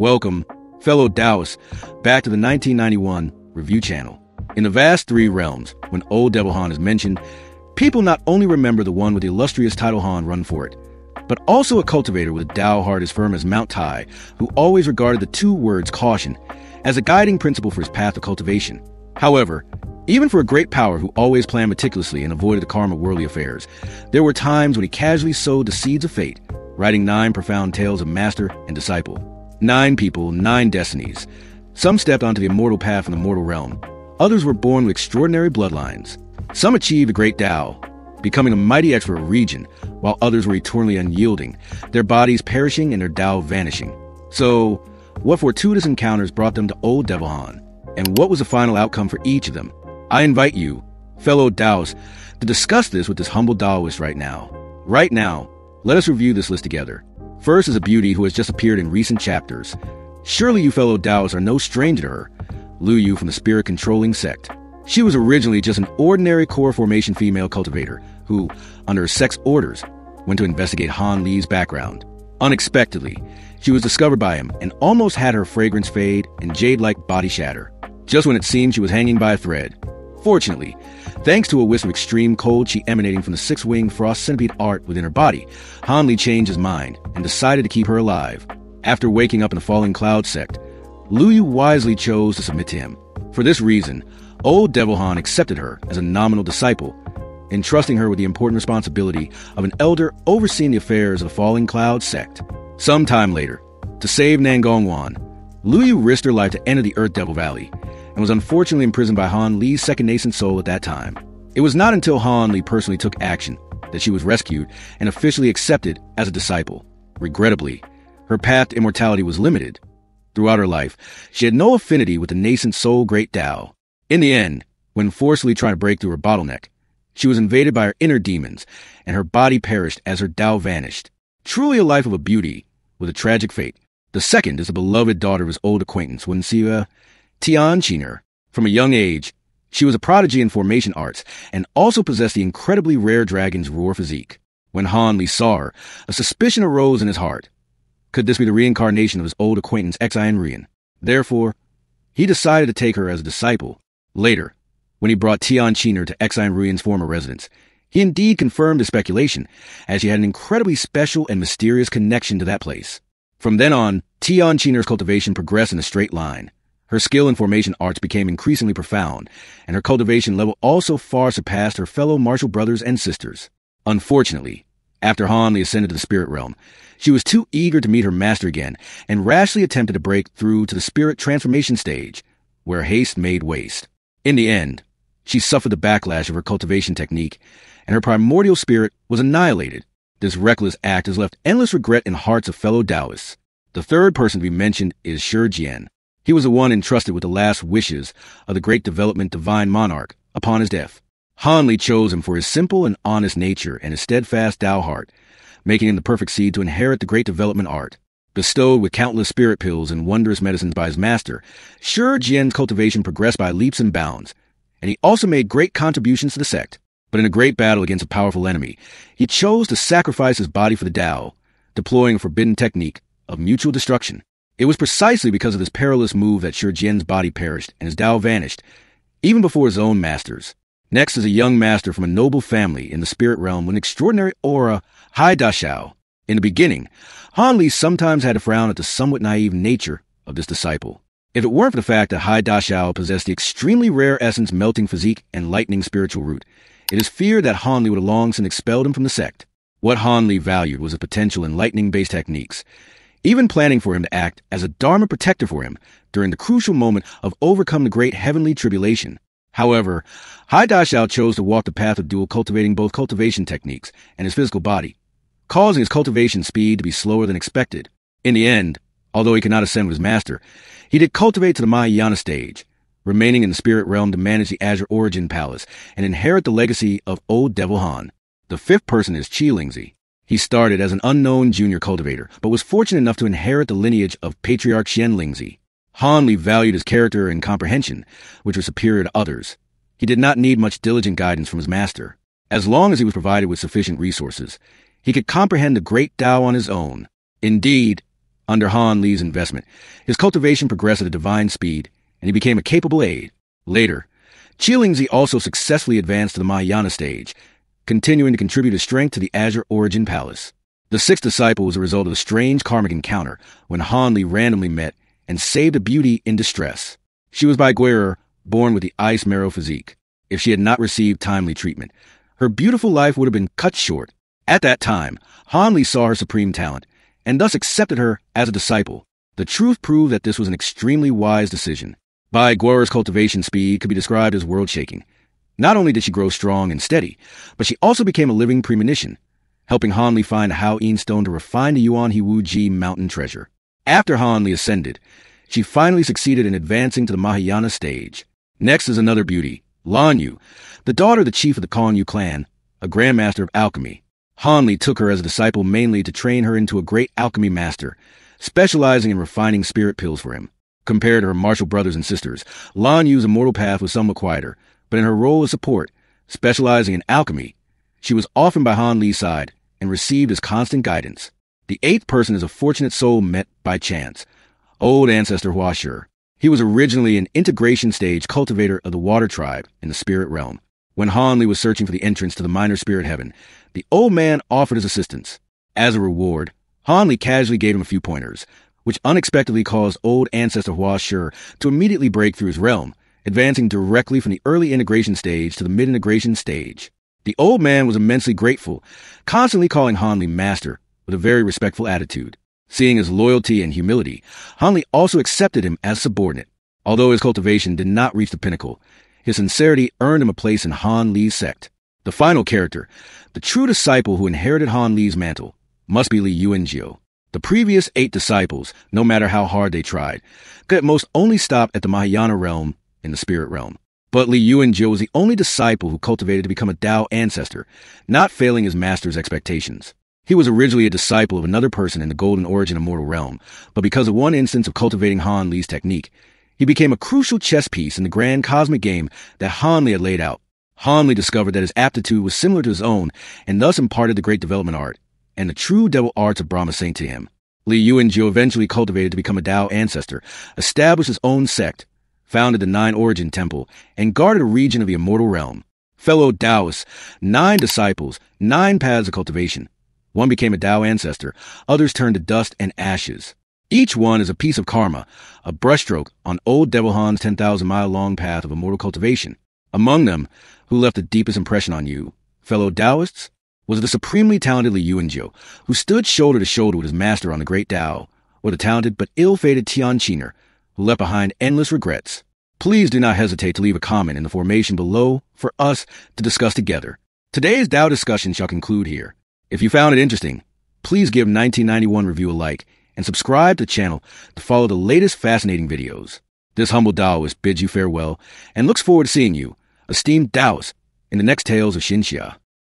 Welcome, fellow Taoists, back to the 1991 Review Channel. In the vast three realms, when Old Devil Han is mentioned, people not only remember the one with the illustrious title Han run for it, but also a cultivator with a Tao heart as firm as Mount Tai, who always regarded the two words caution as a guiding principle for his path of cultivation. However, even for a great power who always planned meticulously and avoided the karma of worldly affairs, there were times when he casually sowed the seeds of fate, writing 9 profound tales of master and disciple. 9 people, 9 destinies. Some stepped onto the immortal path in the mortal realm. Others were born with extraordinary bloodlines. Some achieved the great Tao, becoming a mighty expert of region, while others were eternally unyielding, their bodies perishing and their Tao vanishing. So, what fortuitous encounters brought them to Old Devil Han, and what was the final outcome for each of them? I invite you, fellow Taoists, to discuss this with this humble Taoist right now. Right now, let us review this list together. First is a beauty who has just appeared in recent chapters. Surely you fellow Taoists are no stranger to her, Lu Yu from the spirit-controlling sect. She was originally just an ordinary core formation female cultivator who, under sex orders, went to investigate Han Li's background. Unexpectedly, she was discovered by him and almost had her fragrance fade and jade-like body shatter, just when it seemed she was hanging by a thread. Fortunately, thanks to a wisp of extreme cold chi emanating from the 6-winged frost centipede art within her body, Han Li changed his mind and decided to keep her alive. After waking up in the Falling Cloud sect, Lu Yu wisely chose to submit to him. For this reason, Old Devil Han accepted her as a nominal disciple, entrusting her with the important responsibility of an elder overseeing the affairs of the Falling Cloud sect. Some time later, to save Nangongwan, Lu Yu risked her life to enter the Earth Devil Valley, and was unfortunately imprisoned by Han Li's second nascent soul at that time. It was not until Han Li personally took action that she was rescued and officially accepted as a disciple. Regrettably, her path to immortality was limited. Throughout her life, she had no affinity with the nascent soul great Tao. In the end, when forcefully trying to break through her bottleneck, she was invaded by her inner demons, and her body perished as her Tao vanished. Truly a life of a beauty, with a tragic fate. The second is a beloved daughter of his old acquaintance, Wenxia Tianqiner. From a young age, she was a prodigy in formation arts, and also possessed the incredibly rare dragon's roar physique. When Han Li saw her, a suspicion arose in his heart. Could this be the reincarnation of his old acquaintance Xian Rian? Therefore, he decided to take her as a disciple. Later, when he brought Tianqiner to Xian Rian's former residence, he indeed confirmed the speculation, as she had an incredibly special and mysterious connection to that place. From then on, Tianqiner's cultivation progressed in a straight line. Her skill in formation arts became increasingly profound, and her cultivation level also far surpassed her fellow martial brothers and sisters. Unfortunately, after Han Li ascended to the spirit realm, she was too eager to meet her master again, and rashly attempted to break through to the spirit transformation stage, where haste made waste. In the end, she suffered the backlash of her cultivation technique, and her primordial spirit was annihilated. This reckless act has left endless regret in hearts of fellow Taoists. The third person to be mentioned is Shi Jian. He was the one entrusted with the last wishes of the great development divine monarch upon his death. Han Li chose him for his simple and honest nature and his steadfast Tao heart, making him the perfect seed to inherit the great development art. Bestowed with countless spirit pills and wondrous medicines by his master, Shi Jian's cultivation progressed by leaps and bounds, and he also made great contributions to the sect. But in a great battle against a powerful enemy, he chose to sacrifice his body for the Tao, deploying a forbidden technique of mutual destruction. It was precisely because of this perilous move that Shi Jian's body perished and his Tao vanished, even before his own masters. Next is a young master from a noble family in the spirit realm with an extraordinary aura, Hai Da Xiao. In the beginning, Han Li sometimes had to frown at the somewhat naive nature of this disciple. If it weren't for the fact that Hai Da Xiao possessed the extremely rare essence melting physique and lightning spiritual root, it is feared that Han Li would have long since expelled him from the sect. What Han Li valued was his potential in lightning-based techniques, even planning for him to act as a Dharma protector for him during the crucial moment of overcoming the great heavenly tribulation. However, Hai Da Xiao chose to walk the path of dual cultivating both cultivation techniques and his physical body, causing his cultivation speed to be slower than expected. In the end, although he could not ascend with his master, he did cultivate to the Mahayana stage, remaining in the spirit realm to manage the Azure Origin Palace and inherit the legacy of Old Devil Han. The fifth person is Qi Lingzi. He started as an unknown junior cultivator, but was fortunate enough to inherit the lineage of Patriarch Xian Lingzi. Han Li valued his character and comprehension, which were superior to others. He did not need much diligent guidance from his master. As long as he was provided with sufficient resources, he could comprehend the great Tao on his own. Indeed, Under Han Li's investment, his cultivation progressed at a divine speed, and he became a capable aide. Later, Qilingzi also successfully advanced to the Mahayana stage, continuing to contribute his strength to the Azure Origin Palace. The sixth disciple was a result of a strange karmic encounter when Han Li randomly met and saved a beauty in distress. She was Bai Guirer, born with the ice marrow physique. If she had not received timely treatment, her beautiful life would have been cut short. At that time, Han Li saw her supreme talent, and thus accepted her as a disciple. The truth proved that this was an extremely wise decision. Bai Guirer's cultivation speed could be described as world-shaking. Not only did she grow strong and steady, but she also became a living premonition, helping Han Li find a Hao-Yin stone to refine the Yuan He Wu Ji mountain treasure. After Han Li ascended, she finally succeeded in advancing to the Mahayana stage. Next is another beauty, Lan Yu, the daughter of the chief of the Kong Yu clan, a grandmaster of alchemy. Han Li took her as a disciple mainly to train her into a great alchemy master, specializing in refining spirit pills for him. Compared to her martial brothers and sisters, Lan Yu's immortal path was somewhat quieter, but in her role as support, specializing in alchemy, she was often by Han Li's side and received his constant guidance. The eighth person is a fortunate soul met by chance, Old Ancestor Hua Shi. He was originally an integration stage cultivator of the water tribe in the spirit realm. When Han Li was searching for the entrance to the minor spirit heaven, the old man offered his assistance. As a reward, Han Li casually gave him a few pointers, which unexpectedly caused Old Ancestor Hua Shi to immediately break through his realm, advancing directly from the early integration stage to the mid-integration stage. The old man was immensely grateful, constantly calling Han Li master with a very respectful attitude. Seeing his loyalty and humility, Han Li also accepted him as subordinate. Although his cultivation did not reach the pinnacle, his sincerity earned him a place in Han Li's sect. The final character, the true disciple who inherited Han Li's mantle, must be Li Yuanjiu. The previous 8 disciples, no matter how hard they tried, could at most only stop at the Mahayana realm in the spirit realm. But Li Yuanjiu was the only disciple who cultivated to become a Dao Ancestor, not failing his master's expectations. He was originally a disciple of another person in the Golden Origin Immortal Realm, but because of one instance of cultivating Han Li's technique, he became a crucial chess piece in the grand cosmic game that Han Li had laid out. Han Li discovered that his aptitude was similar to his own, and thus imparted the great development art and the true devil arts of Brahma Saint to him. Li Yuanjiu eventually cultivated to become a Dao Ancestor, established his own sect, founded the 9 Origin Temple, and guarded a region of the Immortal Realm. Fellow Taoists, 9 disciples, 9 paths of cultivation. One became a Dao Ancestor, others turned to dust and ashes. Each one is a piece of karma, a brushstroke on old Devil Han's 10,000-mile-long path of immortal cultivation. Among them, who left the deepest impression on you, fellow Taoists, was the supremely talented Li Yuanjiu, who stood shoulder to shoulder with his master on the great Tao, or the talented but ill-fated Tian Qiner, who left behind endless regrets. Please do not hesitate to leave a comment in the formation below for us to discuss together. Today's Tao discussion shall conclude here. If you found it interesting, please give 1991 Review a like and subscribe to the channel to follow the latest fascinating videos. This humble Taoist bids you farewell and looks forward to seeing you, esteemed Taoists, in the next tales of Xinxia.